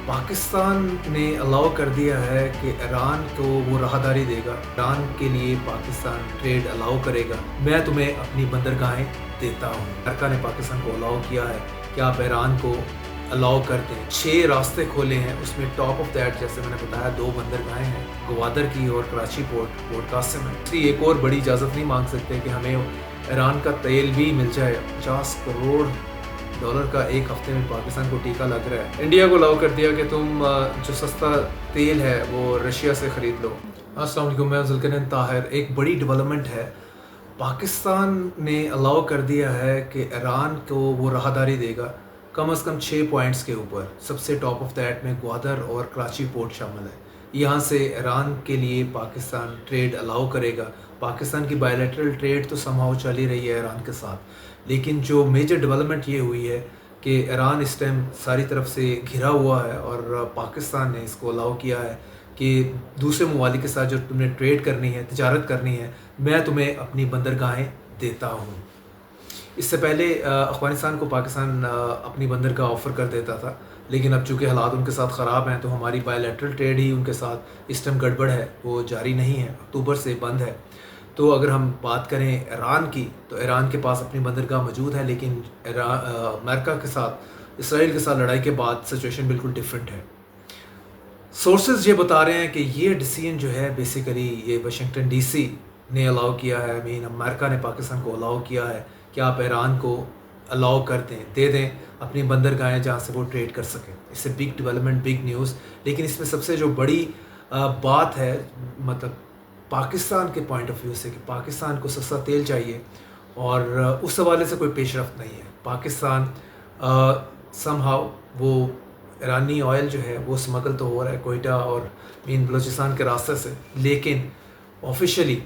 पाकिस्तान ने अलाउ कर दिया है कि ईरान को वो राहदारी देगा, ईरान के लिए पाकिस्तान ट्रेड अलाउ करेगा। मैं तुम्हें अपनी बंदरगाहें देता हूँ। अमेरिका ने पाकिस्तान को अलाउ किया है कि आप ईरान को अलाउ करते हैं। 6 रास्ते खोले हैं, उसमें टॉप ऑफ दैट जैसे मैंने बताया 2 बंदरगाहें हैं, ग्वादर की और कराची पोर्ट कासिम है। इसलिए एक और बड़ी इजाज़त नहीं मांग सकते कि हमें ईरान का तेल भी मिल जाए। 50 करोड़ डॉलर का एक हफ्ते में पाकिस्तान को टीका लग रहा है। इंडिया को अलाउ कर दिया कि तुम जो सस्ता तेल है वो रशिया से ख़रीद लो। अस्सलाम वालेकुम, मैं जुल्करनैन ताहिर। एक बड़ी डेवलपमेंट है, पाकिस्तान ने अलाउ कर दिया है कि ईरान को वो राहदारी देगा कम से कम 6 पॉइंट्स के ऊपर। सबसे टॉप ऑफ दैट में ग्वादर और कराची पोर्ट शामिल है। यहाँ से ईरान के लिए पाकिस्तान ट्रेड अलाउ करेगा। पाकिस्तान की बायलैटरल ट्रेड तो समहाउ चल ही रही है ईरान के साथ, लेकिन जो मेजर डेवलपमेंट ये हुई है कि ईरान इस टाइम सारी तरफ से घिरा हुआ है और पाकिस्तान ने इसको अलाउ किया है कि दूसरे ममालिक के साथ जो तुमने ट्रेड करनी है, तिजारत करनी है, मैं तुम्हें अपनी बंदरगाहें देता हूँ। इससे पहले अफ़गानिस्तान को पाकिस्तान अपनी बंदरगाह ऑफ़र कर देता था, लेकिन अब चूँकि हालात उनके साथ ख़राब हैं तो हमारी बायलैटरल ट्रेड ही उनके साथ इस टाइम गड़बड़ है, वो जारी नहीं है, अक्टूबर से बंद है। तो अगर हम बात करें ईरान की, तो ईरान के पास अपनी बंदरगाह मौजूद है, लेकिन अमेरिका के साथ, इसराइल के साथ लड़ाई के बाद सिचुएशन बिल्कुल डिफरेंट है। सोर्सेज ये बता रहे हैं कि ये डिसीजन जो है बेसिकली ये वाशिंगटन डीसी ने अलाउ किया है। अमेरिका ने पाकिस्तान को अलाउ किया है कि आप ईरान को अलाउ कर दें, दे दें अपनी बंदरगाहें जहाँ से वो ट्रेड कर सकें। इससे बिग डेवलपमेंट, बिग न्यूज़। लेकिन इसमें सबसे जो बड़ी बात है, मतलब पाकिस्तान के पॉइंट ऑफ व्यू से, कि पाकिस्तान को सस्ता तेल चाहिए और उस हवाले से कोई पेशरफ्त नहीं है। पाकिस्तान समहाउ वो ईरानी ऑयल जो है वो स्मगल तो हो रहा है कोयटा और बलूचिस्तान के रास्ते से, लेकिन ऑफिशियली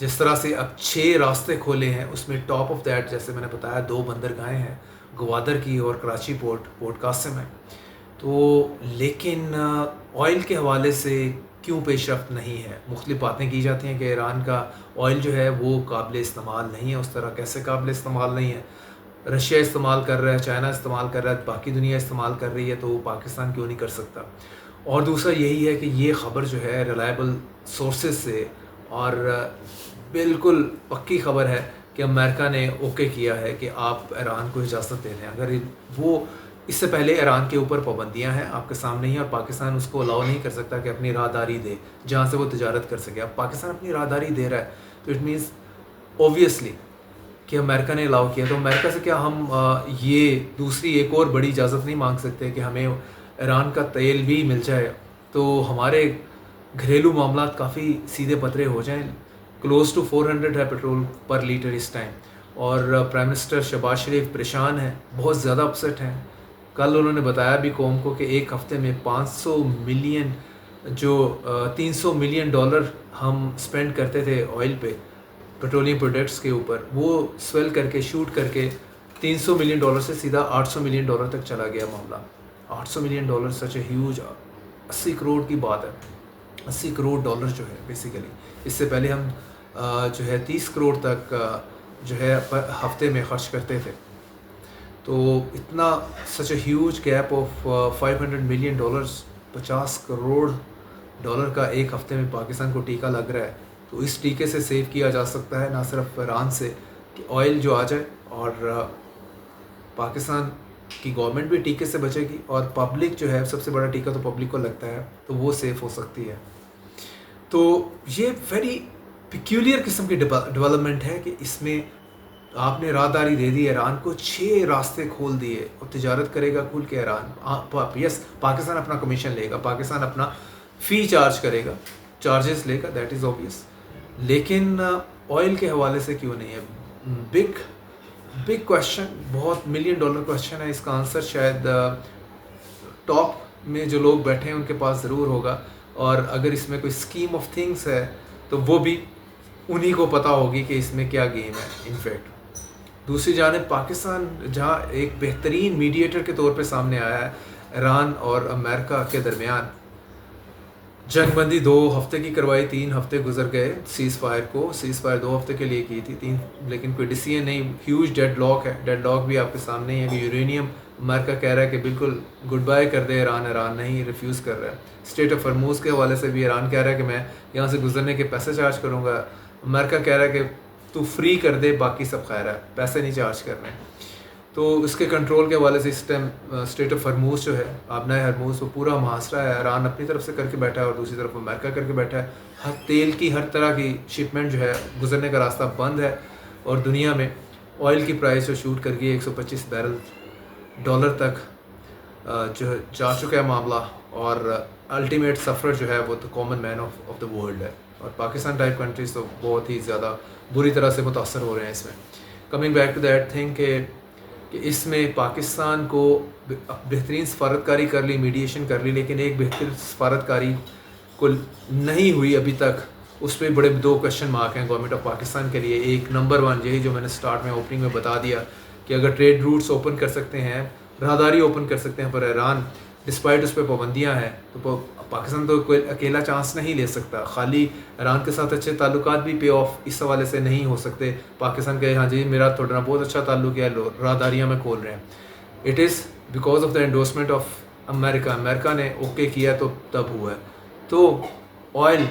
जिस तरह से अब 6 रास्ते खोले हैं, उसमें टॉप ऑफ दैट जैसे मैंने बताया 2 बंदरगाहें हैं, ग्वादर की और कराची पोर्ट कासिम है। तो लेकिन ऑयल के हवाले से क्यों पेशरफ्त नहीं है? मुख्तलिफ बातें की जाती हैं कि ईरान का ऑयल जो है वो काबिल इस्तेमाल नहीं है। उस तरह कैसे काबिल इस्तेमाल नहीं है? रशिया इस्तेमाल कर रहा है, चाइना इस्तेमाल कर रहा है, बाकी दुनिया इस्तेमाल कर रही है, तो पाकिस्तान क्यों नहीं कर सकता? और दूसरा यही है कि ये ख़बर जो है रिलायबल सोर्सेज से और बिल्कुल पक्की ख़बर है कि अमेरिका ने ओके किया है कि आप ईरान को इजाज़त दे दें। अगर वो इससे पहले ईरान के ऊपर पाबंदियां हैं आपके सामने ही, और पाकिस्तान उसको अलाउ नहीं कर सकता कि अपनी राहदारी दे जहां से वो तिजारत कर सके। अब पाकिस्तान अपनी राहदारी दे रहा है तो इट मीन्स ऑब्वियसली कि अमेरिका ने अलाउ किया। तो अमेरिका से क्या हम ये दूसरी एक और बड़ी इजाज़त नहीं मांग सकते कि हमें ईरान का तेल भी मिल जाए, तो हमारे घरेलू मामला काफ़ी सीधे पतरे हो जाएं। क्लोज टू 400 है पेट्रोल पर लीटर इस टाइम, और प्राइम मिनिस्टर शहबाज शरीफ परेशान हैं, बहुत ज़्यादा अपसेट हैं। कल उन्होंने बताया भी कौम को कि एक हफ़्ते में 500 मिलियन जो 300 मिलियन डॉलर हम स्पेंड करते थे ऑयल पे, पेट्रोलियम प्रोडक्ट्स के ऊपर, वो स्वेल करके शूट करके 300 मिलियन डॉलर से सीधा 800 मिलियन डॉलर तक चला गया मामला। 800 million dollar such a huge, 80 crore की बात है। 80 करोड़ डॉलर जो है बेसिकली, इससे पहले हम जो है 30 करोड़ तक जो है हफ्ते में ख़र्च करते थे। तो इतना such a huge gap of 500 million dollars, 50 crore dollar का एक हफ्ते में पाकिस्तान को टीका लग रहा है। तो इस टीके से सेव किया जा सकता है ना सिर्फ ईरान से कि ऑयल जो आ जाए, और पाकिस्तान की गवर्नमेंट भी टीके से बचेगी, और पब्लिक जो है, सबसे बड़ा टीका तो पब्लिक को लगता है, तो वो सेफ हो सकती है। तो ये वेरी पिक्यूलियर किस्म की डेवलपमेंट है कि इसमें आपने राहदारी दे दी ईरान को, 6 रास्ते खोल दिए और तिजारत करेगा खुल के ईरान। यस, पाकिस्तान अपना कमीशन लेगा, पाकिस्तान अपना फ़ी चार्ज करेगा, चार्जेस लेगा, दैट इज़ ऑब्वियस। लेकिन ऑयल के हवाले से क्यों नहीं है? बिग क्वेश्चन, बहुत मिलियन डॉलर क्वेश्चन है। इसका आंसर शायद टॉप में जो लोग बैठे हैं उनके पास ज़रूर होगा, और अगर इसमें कोई स्कीम ऑफ थिंग्स है तो वो भी उन्हीं को पता होगी कि इसमें क्या गेम है। इनफैक्ट दूसरी जानिब पाकिस्तान जहाँ एक बेहतरीन मीडिएटर के तौर पे सामने आया है ईरान और अमेरिका के दरमियान, जंगबंदी 2 हफ्ते की करवाई, 3 हफ्ते गुजर गए सीज़ फायर 2 हफ्ते के लिए की थी, 3 लेकिन कोई डिसीजन नहीं। ह्यूज डेडलॉक है, डेडलॉक भी आपके सामने ही है कि यूरेनियम अमेरिका कह रहा है कि बिल्कुल गुड बाय कर दे ईरान, ईरान नहीं रिफ्यूज़ कर रहा है। स्टेट ऑफ हॉर्मूज़ के हवाले से भी ईरान कह रहा है कि मैं यहाँ से गुजरने के पैसे चार्ज करूँगा, अमेरिका कह रहा है कि तू फ्री कर दे, बाकी सब खैर है, पैसे नहीं चार्ज कर रहे हैं। तो इसके कंट्रोल के हवाले से इस टाइम स्टेट ऑफ हरमूज़ जो है, आबना हरमूज़, वो पूरा मुहासरा है, ईरान अपनी तरफ से करके बैठा है और दूसरी तरफ अमेरिका करके बैठा है। हर तेल की हर तरह की शिपमेंट जो है गुजरने का रास्ता बंद है और दुनिया में ऑयल की प्राइस जो शूट कर गई 125 बैरल डॉलर तक जो जा चुका है मामला, और अल्टीमेट सफ़र जो है वो तो common man of the world है, और पाकिस्तान टाइप कंट्रीज़ तो बहुत ही ज़्यादा बुरी तरह से मुतासर हो रहे हैं इसमें। Coming back to that thing कि इसमें पाकिस्तान को बेहतरीन सफारतकारी कर ली, मीडिएशन कर ली, लेकिन एक बेहतर सफारतकारी को नहीं हुई अभी तक। उस पर बड़े 2 क्वेश्चन मार्क हैं गवर्नमेंट ऑफ पाकिस्तान के लिए। एक नंबर 1 यही जो मैंने स्टार्ट में ओपनिंग में बता दिया कि अगर ट्रेड रूट्स ओपन कर सकते हैं, राहदारी ओपन कर सकते हैं, पर ईरान डिस्पाइट उस पर पाबंदियाँ हैं, तो पाकिस्तान तो कोई अकेला चांस नहीं ले सकता। खाली ईरान के साथ अच्छे ताल्लुकात भी पे ऑफ इस हवाले से नहीं हो सकते। पाकिस्तान के हाँ जी मेरा थोड़ा बहुत अच्छा ताल्लुक है, राहदारियाँ में खोल रहे हैं। It is because of the endorsement of America. America ने ओके किया तो तब हुआ है। तो ऑयल,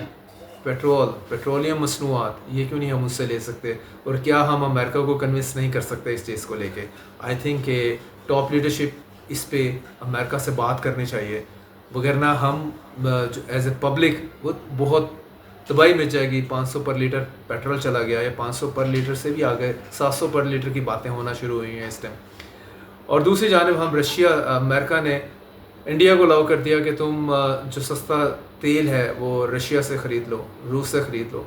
पेट्रोलियम मसनूआत, ये क्यों नहीं हम उससे ले सकते, और क्या हम अमेरिका को कन्विंस नहीं कर सकते इस चीज़ को लेके? आई थिंक कि टॉप लीडरशिप इस पे अमेरिका से बात करनी चाहिए, वगरना हम एज ए पब्लिक वो बहुत तबाही मच जाएगी। 500 पर लीटर पेट्रोल चला गया, या 500 पर लीटर से भी आ गए 700 पर लीटर की बातें होना शुरू हुई हैं इस टाइम। और दूसरी जानिब हम अमेरिका ने इंडिया को अलाउ कर दिया कि तुम जो सस्ता तेल है वो रशिया से ख़रीद लो, रूस से ख़रीद लो।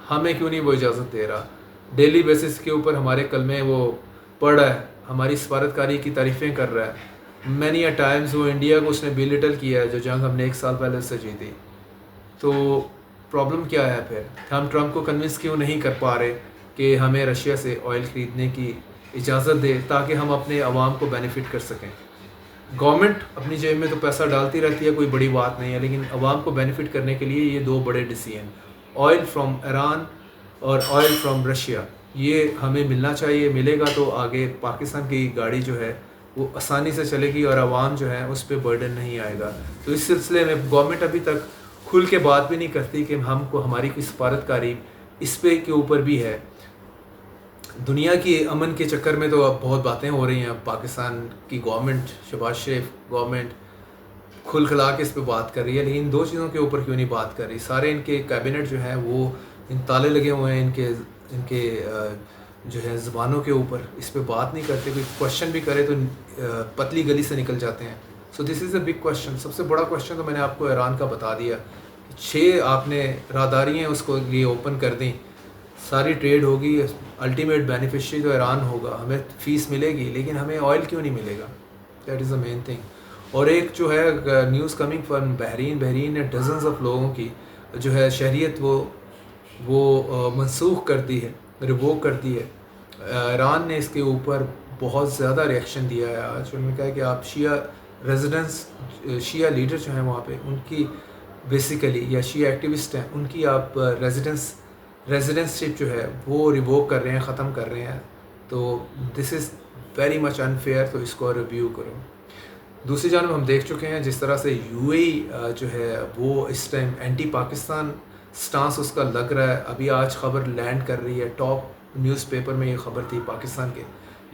हमें क्यों नहीं वो इजाज़त दे रहा? डेली बेसिस के ऊपर हमारे कलमे वो पढ़ रहा है, हमारी सफारतकारी की तारीफ़ें कर रहा है। मैनी अ टाइम्स वो इंडिया को उसने बिलिटल किया है, जो जंग हमने 1 साल पहले उससे जीती। तो प्रॉब्लम क्या है फिर? हम ट्रंप को कन्विंस क्यों नहीं कर पा रहे कि हमें रशिया से ऑयल ख़रीदने की इजाज़त दे, ताकि हम अपने आवाम को बेनिफिट कर सकें? गवर्नमेंट अपनी जेब में तो पैसा डालती रहती है, कोई बड़ी बात नहीं है, लेकिन आवाम को बेनिफिट करने के लिए ये 2 बड़े डिसीजन, ऑयल फ्रॉम ईरान और ऑयल फ्रॉम रशिया, ये हमें मिलना चाहिए। मिलेगा तो आगे पाकिस्तान की गाड़ी जो है वो आसानी से चलेगी और आवाम जो है उस पर बर्डन नहीं आएगा। तो इस सिलसिले में गवर्नमेंट अभी तक खुल के बात भी नहीं करती कि हमको हमारी कोई सफारतकारी इस पे के ऊपर भी है। दुनिया की अमन के चक्कर में तो अब बहुत बातें हो रही हैं। पाकिस्तान की गवर्नमेंट, शहबाज शरीफ गवर्नमेंट खुल खला के इस पे बात कर रही है, लेकिन 2 चीज़ों के ऊपर क्यों नहीं बात कर रही? सारे इनके कैबिनेट जो है वो इन ताले लगे हुए हैं इनके जो है ज़बानों के ऊपर, इस पे बात नहीं करते। कोई क्वेश्चन भी करे तो पतली गली से निकल जाते हैं। So this is a big question. सबसे बड़ा क्वेश्चन तो मैंने आपको ईरान का बता दिया। 6 आपने राहदारियाँ उसको लिए ओपन कर दी, सारी ट्रेड होगी, अल्टीमेट बेनिफिशियरी तो ईरान होगा, हमें फ़ीस मिलेगी, लेकिन हमें ऑयल क्यों नहीं मिलेगा? That is the main thing. और एक जो है न्यूज़ कमिंग फ्रॉम बहरीन ने डजन्स ऑफ लोगों की जो है शहरियत वो मनसूख कर दी है, रिवोक कर दी है। ईरान ने इसके ऊपर बहुत ज़्यादा रिएक्शन दिया है। आज उन्होंने कहा कि आप शिया लीडर जो हैं वहाँ पे, उनकी बेसिकली, या शिया एक्टिविस्ट हैं, उनकी आप रेजिडेंसशिप जो है वो रिवोक कर रहे हैं, ख़त्म कर रहे हैं। तो this is very much unfair, तो इसको रिव्यू करो। दूसरी जानब हम देख चुके हैं जिस तरह से यूएई जो है वो इस टाइम एंटी पाकिस्तान स्टांस उसका लग रहा है। अभी आज ख़बर लैंड कर रही है, टॉप न्यूज़पेपर में ये ख़बर थी, पाकिस्तान के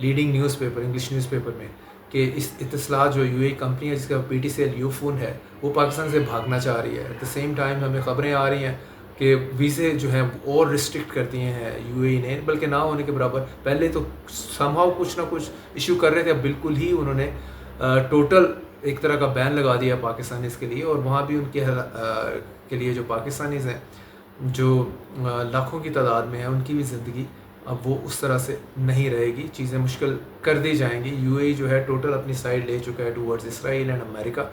लीडिंग न्यूज़पेपर, इंग्लिश न्यूज़पेपर में, कि इस इत्तसलात जो यूएई कंपनी है जिसका PTCL यूफोन है वो पाकिस्तान से भागना चाह रही है। एट द सेम टाइम हमें ख़बरें आ रही हैं कि वीज़े जो हैं और रिस्ट्रिक्ट कर दिए हैं यूएई ने, बल्कि ना होने के बराबर। पहले तो समहाउ कुछ ना कुछ इशू कर रहे थे, अब बिल्कुल ही उन्होंने टोटल एक तरह का बैन लगा दिया पाकिस्तानीज़ के लिए। और वहाँ भी उनके के लिए जो पाकिस्तानीज़ हैं, जो लाखों की तादाद में है, उनकी भी ज़िंदगी अब वो उस तरह से नहीं रहेगी, चीज़ें मुश्किल कर दी जाएंगी। यूएई जो है टोटल अपनी साइड ले चुका है टूवर्ड्स इसराइल एंड अमेरिका,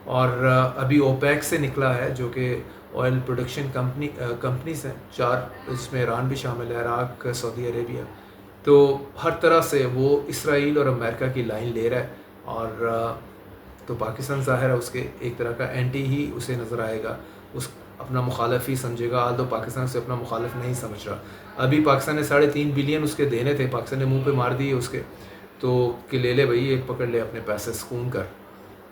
और अभी ओपेक से निकला है, जो कि ऑयल प्रोडक्शन कंपनीज हैं 4, इसमें ईरान भी शामिल है, इराक, सऊदी अरेबिया। तो हर तरह से वो इसराइल और अमेरिका की लाइन ले रहा है, और तो पाकिस्तान ज़ाहिर है उसके एक तरह का एंटी ही उसे नज़र आएगा। उस अपना मुखालफ ही समझेगा, आल तो पाकिस्तान से अपना मुखालफ नहीं समझ रहा। अभी पाकिस्तान ने 3.5 बिलियन उसके देने थे, पाकिस्तान ने मुंह पे मार दिए उसके, तो कि ले ले भाई, एक पकड़ ले अपने पैसे सुकून कर।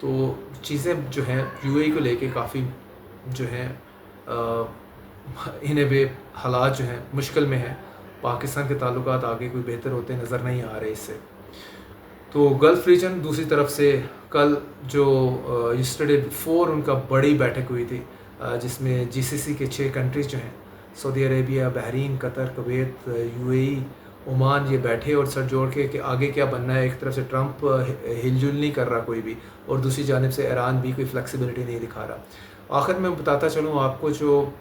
तो चीज़ें जो हैं यूएई को लेके काफ़ी जो हैं इन्हें वे हालात जो हैं मुश्किल में हैं। पाकिस्तान के ताल्लुकात आगे कोई बेहतर होते नज़र नहीं आ रहे इससे। तो गल्फ़ रीजन दूसरी तरफ से कल जो यस्टरडे बिफोर उनका बड़ी बैठक हुई थी, जिसमें जीसीसी के 6 कंट्रीज़ जो हैं Saudi Arabia, Bahrain, Qatar, Kuwait, UAE, Oman, ये बैठे और सर जोड़ के कि आगे क्या बनना है। एक तरफ से ट्रंप हिलजुल नहीं कर रहा कोई भी, और दूसरी जानिब से ईरान भी कोई फ्लेक्सिबिलिटी नहीं दिखा रहा। आखिर में बताता चलूँ आपको, जो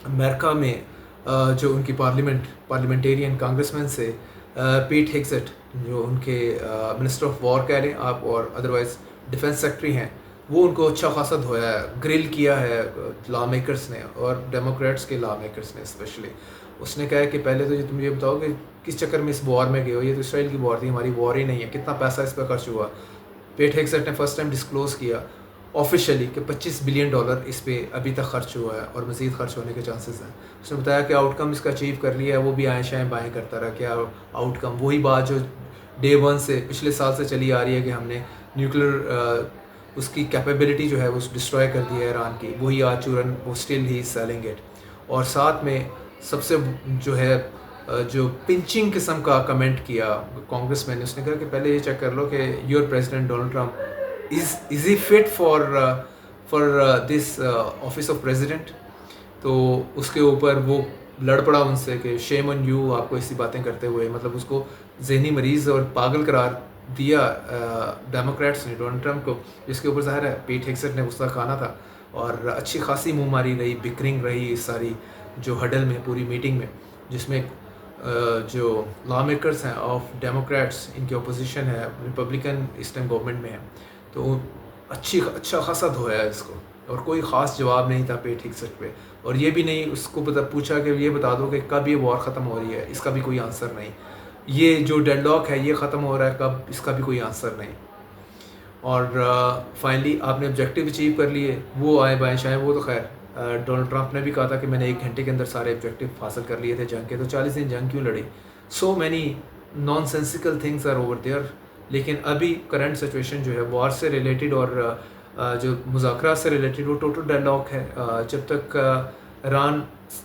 अमेरिका में जो उनकी पार्लियामेंटेरियन कांग्रेसमैन से पीट हेग्सेट, जो उनके मिनिस्टर ऑफ वॉर कह लें आप, और अदरवाइज़ डिफेंस सेक्रेटरी हैं, वो उनको अच्छा खासा धोया है, ग्रिल किया है लॉ मेकर्स ने, और डेमोक्रेट्स के लॉ मेकर्स ने स्पेशली। उसने कहा है कि पहले तो तुम ये बताओ कि किस चक्कर में इस वॉर में गए हो, ये तो इसराइल की वॉर थी, हमारी वॉर ही नहीं है, कितना पैसा इस पर खर्च हुआ। पीट हेग्सेट ने फर्स्ट टाइम डिस्क्लोज़ किया ऑफिशियली कि $25 बिलियन इस पर अभी तक खर्च हुआ है और मज़ीद खर्च होने के चांसेस हैं। उसने बताया कि आउटकम इसका अचीव कर लिया है, वो भी आए शाएँ बाएँ करता रहा। क्या आउटकम? वही बात जो डे 1 से पिछले साल से चली आ रही है कि हमने न्यूक्लियर उसकी कैपेबिलिटी जो है वो डिस्ट्रॉय कर दी है ईरान की, वही आज चूरन वो स्टिल ही सेलिंग इट। और साथ में सबसे जो है जो पिंचिंग किस्म का कमेंट किया कांग्रेसमैन ने, उसने कहा कि पहले ये चेक कर लो कि your president Donald Trump is he fit for this office of president. तो उसके ऊपर वो लड़ पड़ा उनसे कि शेम ऑन यू, आपको ऐसी बातें करते हुए, मतलब उसको जहनी मरीज़ और पागल करार दिया डेमोक्रेट्स ने डोनाल्ड ट्रंप को, जिसके ऊपर ज़ाहिर है पीट हेग्सेट ने गुस्सा खाना था और अच्छी खासी मुंहमारी रही, बिकरिंग रही इस सारी जो हडल में, पूरी मीटिंग में, जिसमें जो लॉ मेकर्स हैं ऑफ डेमोक्रेट्स, इनकी अपोजिशन है, रिपब्लिकन इस टाइम गवर्नमेंट में है, तो अच्छा खासा धोया है इसको, और कोई ख़ास जवाब नहीं था पीट हेग्सेट पे। और ये भी नहीं उसको पूछा कि ये बता दो कि कब ये वॉर ख़त्म हो रही है, इसका भी कोई आंसर नहीं। ये जो डेडलॉक है ये ख़त्म हो रहा है कब, इसका भी कोई आंसर नहीं। और फाइनली आपने ऑब्जेक्टिव अचीव कर लिए, वो आए बाएँ शाएँ, वो तो खैर डोनाल्ड ट्रंप ने भी कहा था कि मैंने 1 घंटे के अंदर सारे ऑब्जेक्टिव हासिल कर लिए थे जंग के, तो 40 दिन जंग क्यों लड़ी। So many nonsensical things are over there. लेकिन अभी करंट सिचुएशन जो है वॉर से रिलेटेड और जो मुज़ाकरात से रिलेटेड, वो टोटल डेडलॉक है। जब तक ईरान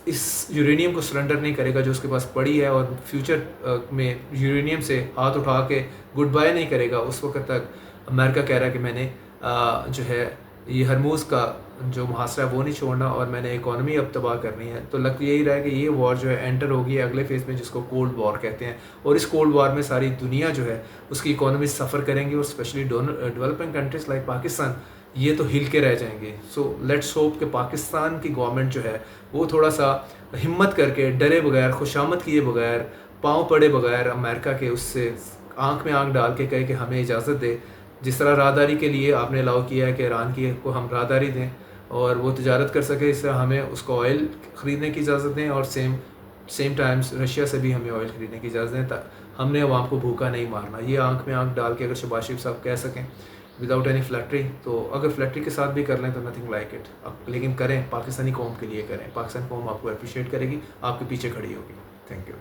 इस यूरेनियम को सरेंडर नहीं करेगा जो उसके पास पड़ी है, और फ्यूचर में यूरेनियम से हाथ उठा के गुड बाय नहीं करेगा, उस वक्त तक अमेरिका कह रहा है कि मैंने जो है ये हरमूज़ का जो मुहासरा है वो नहीं छोड़ना, और मैंने इकॉनमी अब तबाह करनी है। तो लग यही रहा है कि ये वॉर जो है एंटर होगी अगले फेज़ में, जिसको कोल्ड वॉर कहते हैं। और इस कोल्ड वॉर में सारी दुनिया जो है उसकी इकॉनमी सफ़र करेंगी, और specially developing countries like Pakistan, ये तो हिल के रह जाएंगे। सो लेट्स होप कि पाकिस्तान की गवर्नमेंट जो है वो थोड़ा सा हिम्मत करके, डरे बगैर, खुशामद किए बगैर, पाँव पड़े बगैर अमेरिका के उससे आँख में आँख डाल के कहे कि हमें इजाज़त दे। जिस तरह राहदारी के लिए आपने अलाउ किया है कि ईरान की को हम राहदारी दें और वो तिजारत कर सके, इससे हमें उसको ऑयल ख़रीदने की इजाज़त दें, और सेम टाइम्स रशिया से भी हमें ऑयल ख़रीदने की इजाज़त दें। हमने अवाम को भूखा नहीं मारना, ये आंख में आंख डाल के अगर शहबाज शरीफ साहब कह सकें विदाउट एनी फ्लैटरी, तो अगर फ्लैटरी के साथ भी कर लें तो नथिंग लाइक इट। लेकिन करें, पाकिस्तानी कौम के लिए करें, पाकिस्तानी कौम आपको अप्रिशिएट करेगी, आपके पीछे खड़ी होगी। Thank you.